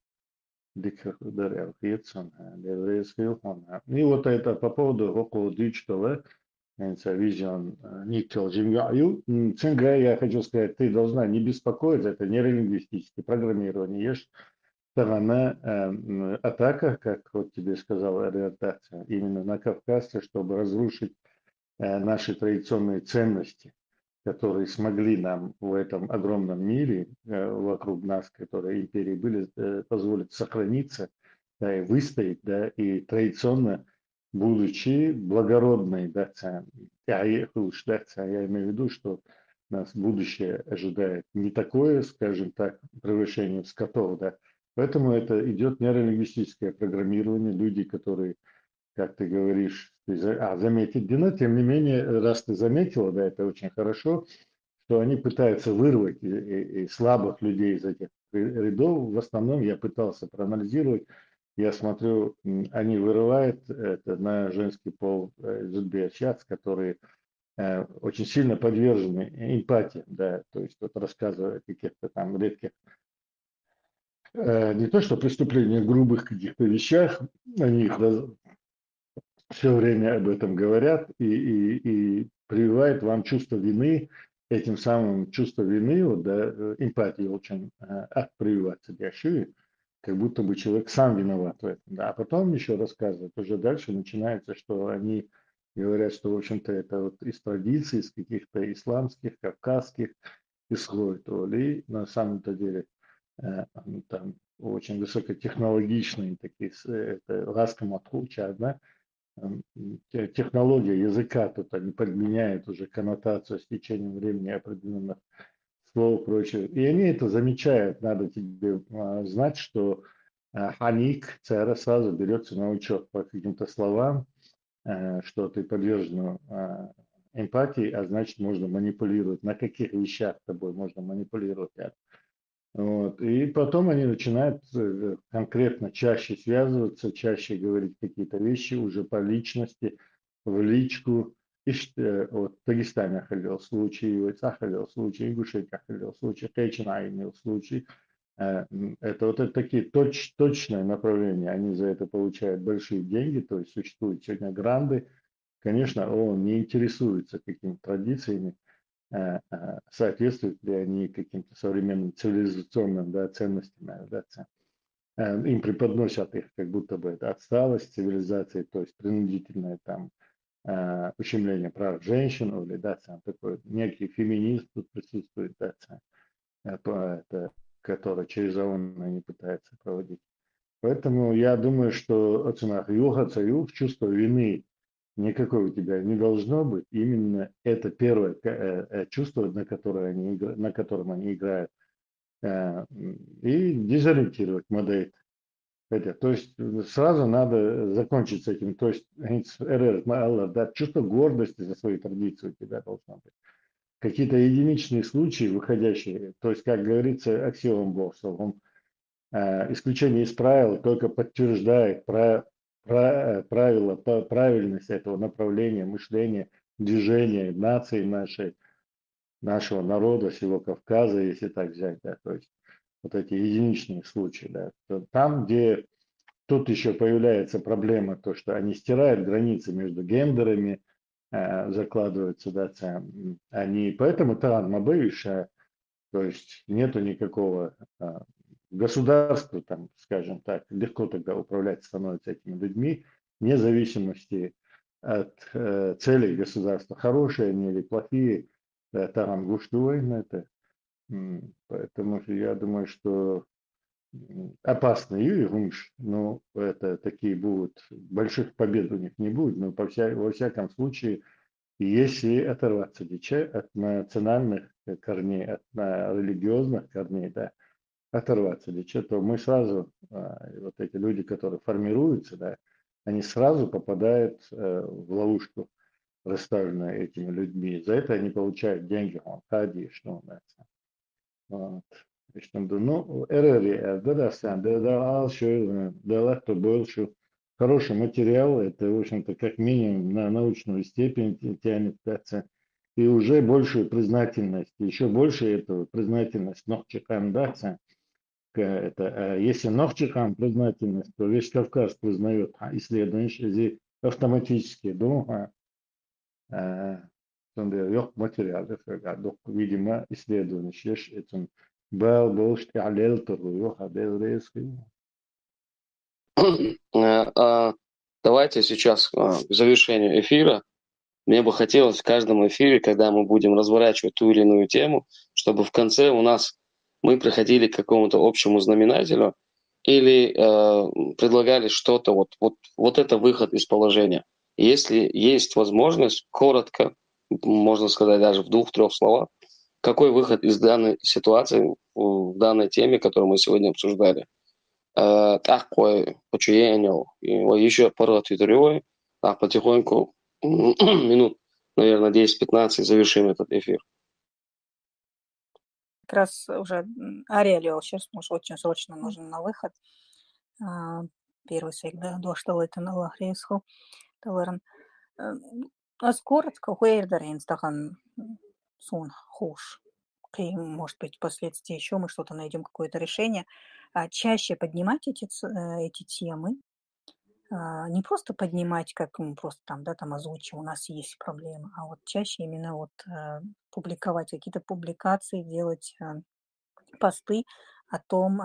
Диких ударил хитсон, деврейский он. И вот это по поводу около диджитала, Vision Никтел Джимгаю. Цинга, я хочу сказать, ты должна не беспокоиться, это нейролингвистическое программирование. Есть сторона атака, как вот тебе сказала ориентация, именно на Кавказе, чтобы разрушить наши традиционные ценности, которые смогли нам в этом огромном мире вокруг нас, которые империи были, позволить сохраниться, да, и выстоять, да, и традиционно, будучи благородной, да, я имею в виду, что нас будущее ожидает не такое, скажем так, превращение в скотов, да, поэтому это идет нейролингвистическое программирование, люди, которые, как ты говоришь, заметить Дина, тем не менее, раз ты заметила, да, это очень хорошо, что они пытаются вырвать и слабых людей из этих рядов. В основном я пытался проанализировать, я смотрю, они вырывают это на женский пол зудбиачац, которые очень сильно подвержены эмпатии, да, то есть вот рассказывая о каких-то там редких, не то что преступлениях, грубых каких-то вещах, они их все время об этом говорят и прививает вам чувство вины, этим самым чувство вины, вот, да, эмпатия очень прививаться дящую, как будто бы человек сам виноват в этом. Да. А потом еще рассказывают, уже дальше начинается, что они говорят, что, в общем-то, это вот из традиций, из каких-то исламских, кавказских исходит. И на самом-то деле там очень высокотехнологичные такие, это ласком отхуча, да, технология языка тут они подменяют уже коннотацию с течением времени определенных слов и прочее. И они это замечают. Надо тебе знать, что ханик, цара сразу берется на учет по каким-то словам, что ты подвержен эмпатии, а значит можно манипулировать. На каких вещах тобой можно манипулировать. Вот. И потом они начинают конкретно чаще связываться, чаще говорить какие-то вещи уже по личности, в личку. Вот в Дагестане ходил случай, в Ицах ходил случай, в Ингушетии ходил случай, Кайчина имел случай. Это вот это такие точное направление, они за это получают большие деньги, то есть существуют сегодня гранды. Конечно, он не интересуется какими-то традициями, соответствуют ли они каким-то современным цивилизационным, да, ценностям, да, им преподносят их, как будто бы это отсталость цивилизации, то есть принудительное там ущемление прав женщин, или, да, такой некий феминизм тут присутствует, да, это, который через ООН они пытаются проводить. Поэтому я думаю, что чувство вины никакой у тебя не должно быть. Именно это первое чувство, на котором они играют. И дезориентировать модель. То есть сразу надо закончить с этим. То есть да, чувство гордости за свою традицию у тебя должно быть. Какие-то единичные случаи, выходящие, то есть, как говорится, аксиом Босов, он исключение из правил только подтверждает правила, правильность этого направления мышления, движения нации нашей, нашего народа, всего Кавказа, если так взять, да, то есть вот эти единичные случаи, да. Там, где тут еще появляется проблема, то, что они стирают границы между гендерами, закладываются, да, они, поэтому там мабывиша, то есть нету никакого государству, там, скажем так, легко тогда управлять становится этими людьми, вне зависимости от целей государства, хорошие они или плохие, там гуштуй это. Поэтому я думаю, что опасно и гумш, но это такие будут, больших побед у них не будет, но во всяком случае, если оторваться от национальных корней, от религиозных корней, да, оторваться или что-то, мы сразу, вот эти люди, которые формируются, да, они сразу попадают в ловушку, расставленную этими людьми. За это они получают деньги, он хади, что у нас. Вот. İşte ну, эрери, да, да, да, ал, да, да, то был, хороший материал, это, в общем-то, как минимум на научную степень тянет, и уже большую признательность, еще больше эту признательность Нохчикам даться. Если Нохчикам признательность, то весь Кавказ признает исследование, автоматически, yok materyalde fakat видимо исследование шеш этим бал болш алел туру хабел резки. Давайте сейчас к завершению эфира. Мне бы хотелось в каждом эфире, когда мы будем разворачивать ту или иную тему, чтобы в конце мы приходили к какому-то общему знаменателю или предлагали что-то, вот это выход из положения. Если есть возможность, коротко, можно сказать даже в 2-3 словах, какой выход из данной ситуации, в данной теме, которую мы сегодня обсуждали. Такой почуянием, и еще пару ответрёй, так потихоньку, минут, наверное, 10-15, завершим этот эфир. Как раз уже Ария Лёл сейчас, может, очень срочно нужен на выход. Первый всегда доштал это на лахресху. Таларан. Коротко, хуэрдарин стахан сун хуш. И, может быть, впоследствии еще мы что-то найдем, какое-то решение. Чаще поднимать эти темы, не просто поднимать, как мы просто там озвучим, у нас есть проблема, а вот чаще именно публиковать какие-то публикации, делать посты о том,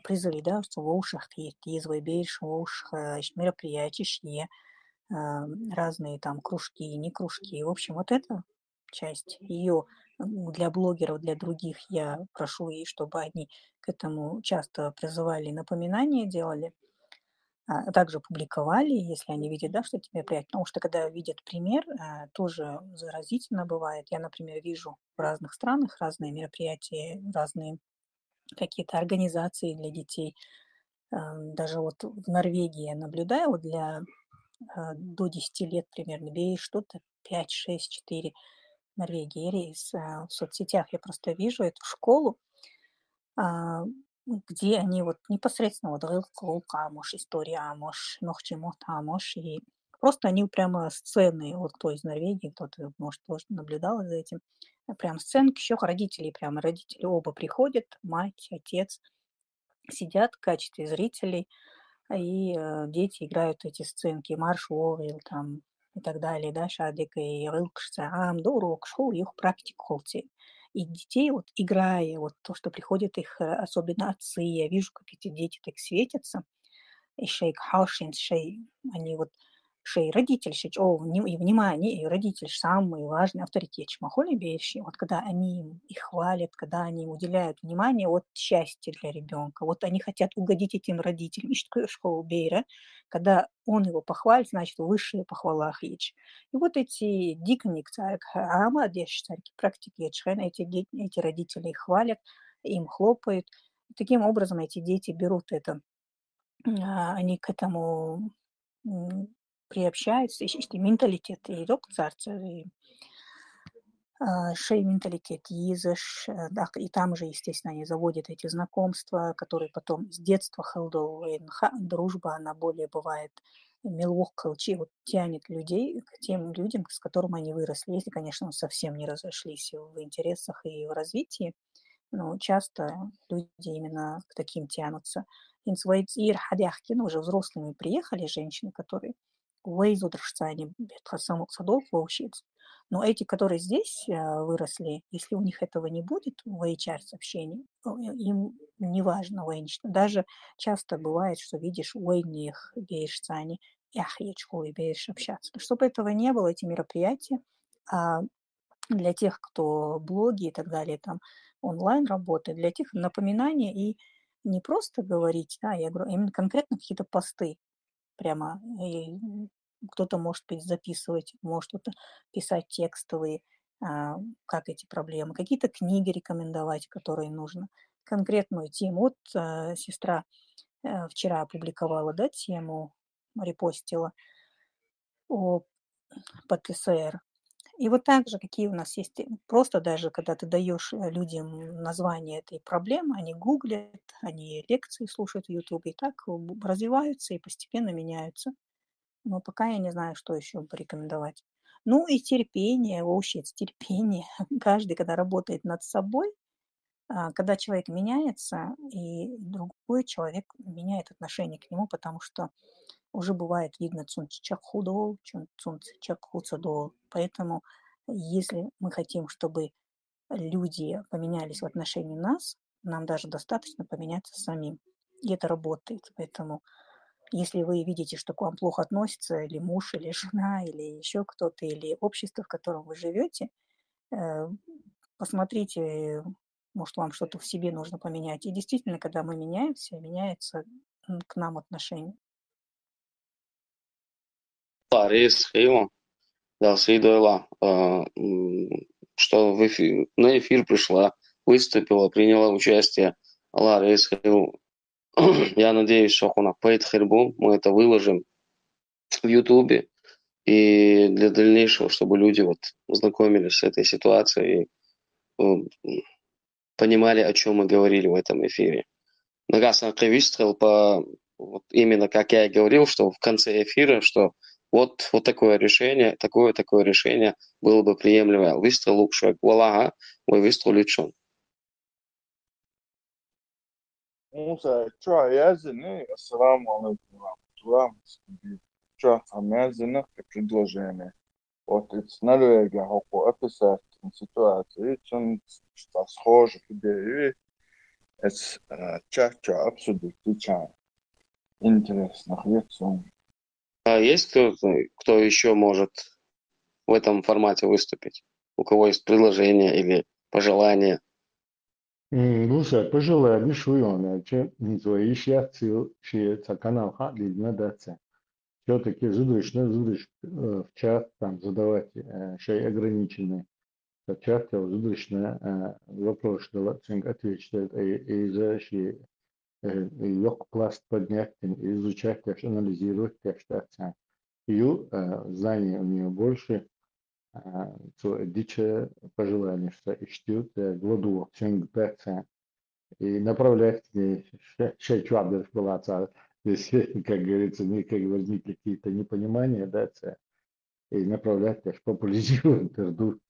призыве, да, что в ушах есть больше, в ушах мероприятия, разные там кружки, не кружки. В общем, вот эта часть ее для блогеров, для других я прошу, и чтобы они к этому часто призывали, напоминания делали, а также публиковали, если они видят, да, что это мероприятие. Потому что когда видят пример, тоже заразительно бывает. Я, например, вижу в разных странах разные мероприятия, разные какие-то организации для детей. Даже вот в Норвегии я наблюдаю для до 10 лет примерно, бей что-то 5, 6, 4 Норвегии. В соцсетях я просто вижу эту школу, где они вот непосредственно вот Амош, история Амош, Нохчимот Амош, и просто они прямо сцены, вот кто из Норвегии, кто-то, может, тоже наблюдал за этим, прям сценки, еще родители оба приходят, мать, отец, сидят в качестве зрителей, и дети играют эти сценки, марш Уоррил там и так далее, да, Шадик и Рылкшца, Амдурок, шоу, их практик холти. И детей, вот играя, вот то, что приходят их, особенно отцы, я вижу, как эти дети так светятся, и шейк хаушин, они вот родитель, и внимание, и родитель самый важный авторитет, шмахоли бейши, вот когда они их хвалят, когда они им уделяют внимание, вот счастье для ребенка, вот они хотят угодить этим родителям, и что школу бейра, когда он его похвалит, значит, высшая похвала хич. И вот эти дикник царик, практики, эти родители их хвалят, им хлопают. И таким образом эти дети берут это, они к этому приобщаются, и менталитет, и док царца, и шей менталитет, языш, да, и там же, естественно, они заводят эти знакомства, которые потом с детства дружба, она более бывает милух колчи, вот тянет людей к тем людям, с которыми они выросли, если, конечно, совсем не разошлись в интересах и в развитии, но часто люди именно к таким тянутся. Инсвайцир хадяхкин, уже взрослыми приехали женщины, которые они самых садов воучиться. Но эти, которые здесь выросли, если у них этого не будет в HR-сообщении, им не важно воинично. Даже часто бывает, что видишь воинних бейшцани, яхьячху бейш общаться. Чтобы этого не было, эти мероприятия, для тех, кто блоги и так далее, там онлайн работает, для тех напоминания и не просто говорить, да, я говорю, именно конкретно какие-то посты прямо. И кто-то, может быть, записывать, может кто-то писать текстовые, как эти проблемы, какие-то книги рекомендовать, которые нужно, конкретную тему. Вот сестра вчера опубликовала, да, тему, репостила по ТСР. И вот так же, какие у нас есть, просто даже когда ты даешь людям название этой проблемы, они гуглят, они лекции слушают в YouTube, и так развиваются и постепенно меняются. Но пока я не знаю, что еще порекомендовать. Ну и терпение, вообще терпение. Каждый, когда работает над собой, когда человек меняется, и другой человек меняет отношение к нему, потому что уже бывает видно цунцичак худол, цунцичак хуцадол. Поэтому если мы хотим, чтобы люди поменялись в отношении нас, нам даже достаточно поменяться самим. И это работает. Поэтому если вы видите, что к вам плохо относится или муж, или жена, или еще кто-то, или общество, в котором вы живете, посмотрите, может, вам что-то в себе нужно поменять. И действительно, когда мы меняемся, меняется к нам отношение. Рейс Хейма, да, Сейдойла, что на эфир пришла, выступила, приняла участие. Алла Рейс Хейма. Я надеюсь, что Пейт Хербу, мы это выложим в Ютубе, и для дальнейшего, чтобы люди вот знакомились с этой ситуацией и понимали, о чем мы говорили в этом эфире. Нагасан выстрел по вот именно как я и говорил, что в конце эфира, что вот такое решение было бы приемлемо. Выстрел лучше, Аллаха, мой выстрел лучше. Musa, я зины, ассаламу алейкум ва рахматуллах, я зины предложение. Вот это Норвегия, описать ситуацию, чем схожих идей, это чаще обсудить, интересных лицом. А есть кто еще может в этом формате выступить? У кого есть предложение или пожелание? Лучше пожелаю, что он, свои счастья, что канал Хадлид надаться. Все-таки задушь в чат там задавать шей ограниченный. В чат задушь на вопрос, что отвечает и за шей yok пласт поднять, изучать, анализировать, что ее знания у нее больше, дичь пожелание, что ищут гладу, чем пятся, и направлять к ней шейчуабдер была, если, как говорится, как возникли какие-то непонимания, да, и направлять, популяризировать, жду,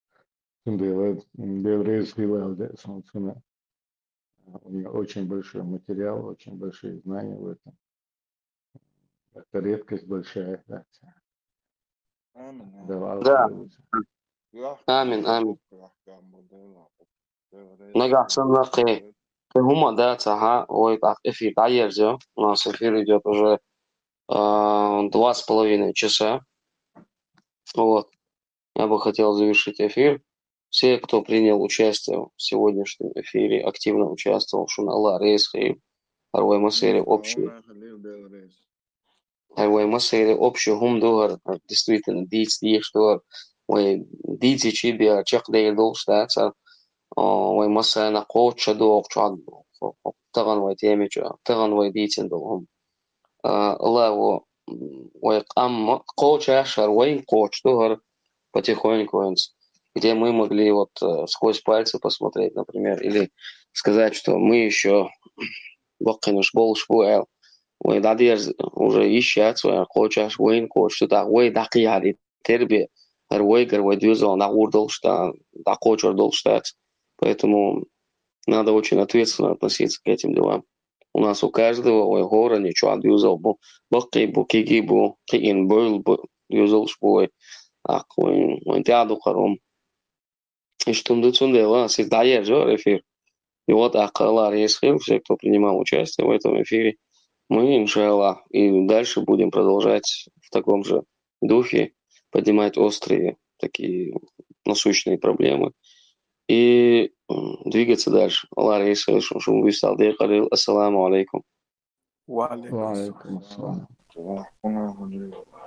у нее очень большой материал, очень большие знания в этом. Это редкость большая, да. Да. Амин, амин. Нагасана Хума, да, цага, ой, так, эфир, аерзё. У нас эфир идет уже 2,5 часа. Вот. Я бы хотел завершить эфир. Все, кто принял участие в сегодняшнем эфире, активно участвовал, Шуналла, Рейсхейм, Арвай Масери, общий. Арвай Масери, общий гумдугар, действительно, дийс, что ой, дийти чиби, чех дейр долштаца, ой, Масена коуча долг, чад, таган вай темича, таган вай дийцин долгум. Лаво, ой, коуча, шарвай, коуч дугар, потихоньку, где мы могли вот сквозь пальцы посмотреть, например, или сказать, что мы еще вакинуш болшвуэл, ой, дадир уже ищет свой коучаш вейн коуч, что так, ой, даки хади терби, ой, герой дюзал, на урдал, что да коучер долштат, поэтому надо очень ответственно относиться к этим делам. У нас у каждого, ой, гора ничего дюзал, баки, букиги, бу, киин был, дюзал швой, ах, ой, теаду харом. И что мы тут делаем? Всегда есть же эфир. И вот Акала Рейсхил, все, кто принимал участие в этом эфире, мы, иншаллах, и дальше будем продолжать в таком же духе, поднимать острые такие насущные проблемы и двигаться дальше. Аллах Рейсхил, что мы выстал, ассаламу алейкум. Wa alaikum Wa alaikum assalam. assalam.